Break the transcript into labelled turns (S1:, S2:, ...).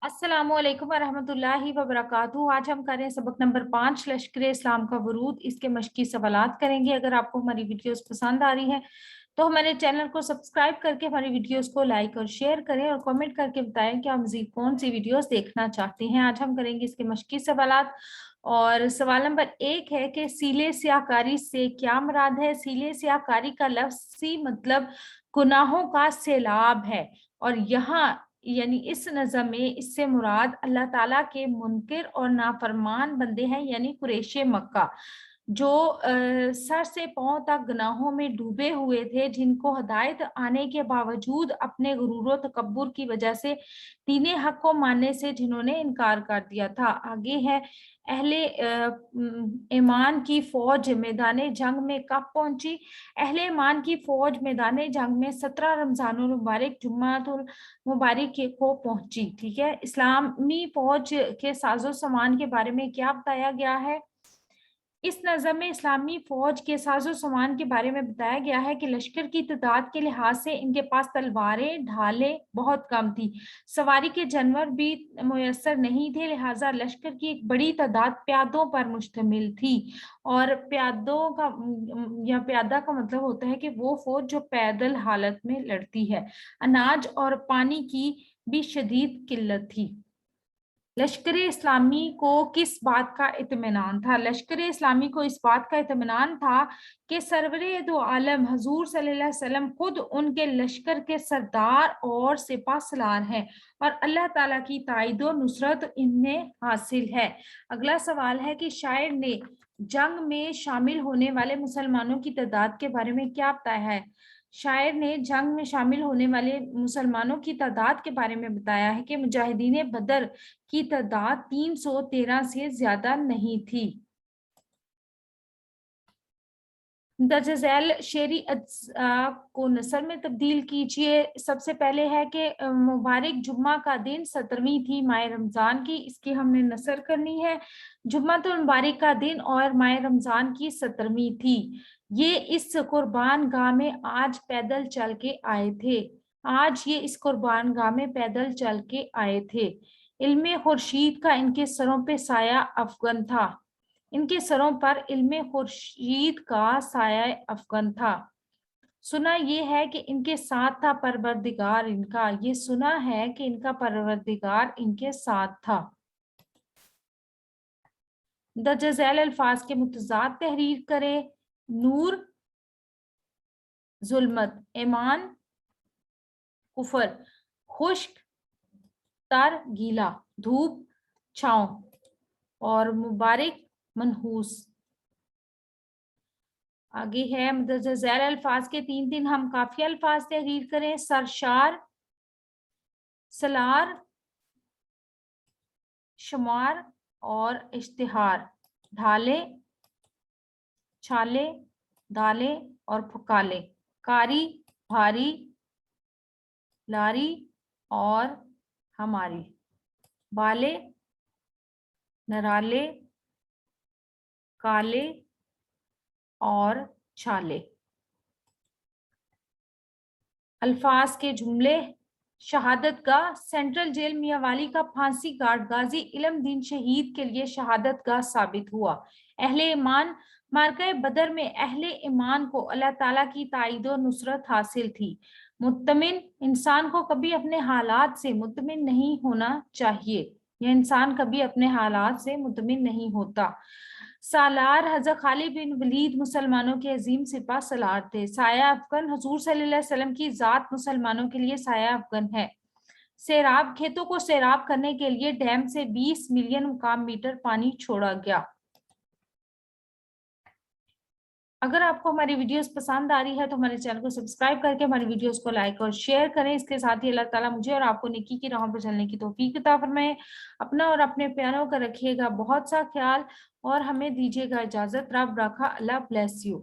S1: अस्सलाम वालेकुम वरहमतुल्लाहि वबरकातुहू। आज हम कर रहे हैं सबक नंबर 5 लश्कर इस्लाम का वरूद। इसके मश्की सवालात करेंगे। अगर आपको हमारी वीडियोस पसंद आ रही हैं तो हमारे चैनल को सब्सक्राइब करके हमारी वीडियोस को लाइक और शेयर करें और कमेंट करके बताएं कि आप मज़ीद कौन सी वीडियोस देखना चाहते हैं। आज हम करेंगे इसके मश्की सवालात। और सवाल नंबर 1 है कि सीले स्याहकारी से क्या मुराद है। सीले स्याहकारी का लफ्ज़ी मतलब गुनाहों का सैलाब है और यहाँ यानी इस नज़म में इससे मुराद अल्लाह ताला के मुनकिर और नाफरमान बंदे हैं, यानी कुरैशे मक्का जो सर से पांव तक गुनाहों में डूबे हुए थे, जिनको हिदायत आने के बावजूद अपने गुरूर और तकब्बुर की वजह से दीने हक को मानने से जिन्होंने इनकार कर दिया था। आगे है अहले ईमान की फौज मैदान जंग में कब पहुंची। अहले ईमान की फौज मैदान जंग में 17 रमजानुल मुबारक जुम्मातुल मुबारक को पहुंची। ठीक है। इस्लामी फौज के साजो सामान के बारे में क्या बताया गया है। इस नज़म में इस्लामी फौज के साजो सामान के बारे में बताया गया है कि लश्कर की तादाद के लिहाज से इनके पास तलवारें ढालें बहुत कम थी, सवारी के जानवर भी मुयस्सर नहीं थे, लिहाजा लश्कर की एक बड़ी तादाद प्यादों पर मुश्तमिल थी। और प्यादों का या प्यादा का मतलब होता है कि वो फौज जो पैदल हालत में लड़ती है। अनाज और पानी की भी शदीद किल्लत थी। लश्कर इस्लामी को किस बात का इत्मीनान था। लश्कर इस्लामी को इस बात का इत्मीनान था कि सरवरे दो आलम हजूर सल्लल्लाहु अलैहि वसल्लम खुद उनके लश्कर के सरदार और सिपा सलार हैं और अल्लाह ताला की ताईद और नुसरत इन्हें हासिल है। अगला सवाल है कि शायर ने जंग में शामिल होने वाले मुसलमानों की तादाद के बारे में क्या बताया है। शायर ने जंग में शामिल होने वाले मुसलमानों की तादाद के बारे में बताया है कि मुजाहिदीन बदर की तादाद 313 से ज्यादा नहीं थी। दर्ज झैल शेरी अज्जा को नसर में तब्दील कीजिए। सबसे पहले है कि मुबारक जुम्मा का दिन 17वीं थी माह रमजान की, इसकी हमने नसर करनी है। जुम्मा तो मुबारक का दिन और माह रमजान की 17वीं थी। ये इस कुर्बान गाह में आज पैदल चल के आए थे। आज ये इस कुर्बान गाह में पैदल चल के आए थे। इल्मे खुर्शीद का इनके सरों पे साया अफगन था। इनके सरों पर इल्मे खुर्शीद का साया अफगन था। सुना ये है कि इनके साथ था परवरदिगार इनका। ये सुना है कि इनका परवरदिगार इनके साथ था। दर्ज झैल अल्फाज के मुतजाद तहरीर करें। नूर जुल्मत, ईमान कुफर, खुश्क तर गीला, धूप छांव और मुबारक मनहूस। आगे है दर्ज झैल अल्फाज के 3 हम काफी अल्फाज तहरीर करें। सरशार, सलार, शुमार और इश्तिहार। ढाले, छाले, दाले और फुकाले। कारी, भारी, लारी और हमारी। बाले, नराले, काले और छाले। अल्फाज के जुमले। शहादत गाह, सेंट्रल जेल मियांवाली का फांसी गार्ड गाजी इल्मदीन शहीद के लिए शहादत गाह साबित हुआ। अहले ईमान, मार्का बदर में अहले ईमान को अल्लाह ताला की ताईद और नुसरत हासिल थी। मुत्तमिन, इंसान को कभी अपने हालात से मुत्तमिन नहीं होना चाहिए। यह इंसान कभी अपने हालात से मुत्तमिन नहीं होता। सालार, हज़रत खालिद बिन वलीद मुसलमानों के अजीम सिपा सलार थे। साया अफगन, हुजूर सल्लल्लाहु अलैहि वसल्लम की जात मुसलमानों के लिए साया अफगन है। सैराब, खेतों को सैराब करने के लिए डैम से 20 मिलियन मुकाम मीटर पानी छोड़ा गया। अगर आपको हमारी वीडियोस पसंद आ रही है तो हमारे चैनल को सब्सक्राइब करके हमारी वीडियोस को लाइक और शेयर करें। इसके साथ ही अल्लाह ताला मुझे और आपको नेकी की राहों पर चलने की तौफीक अता फरमाए। अपना और अपने प्यारों का रखिएगा बहुत सा ख्याल और हमें दीजिएगा इजाजत। रब रखा। अल्लाह ब्लेस यू।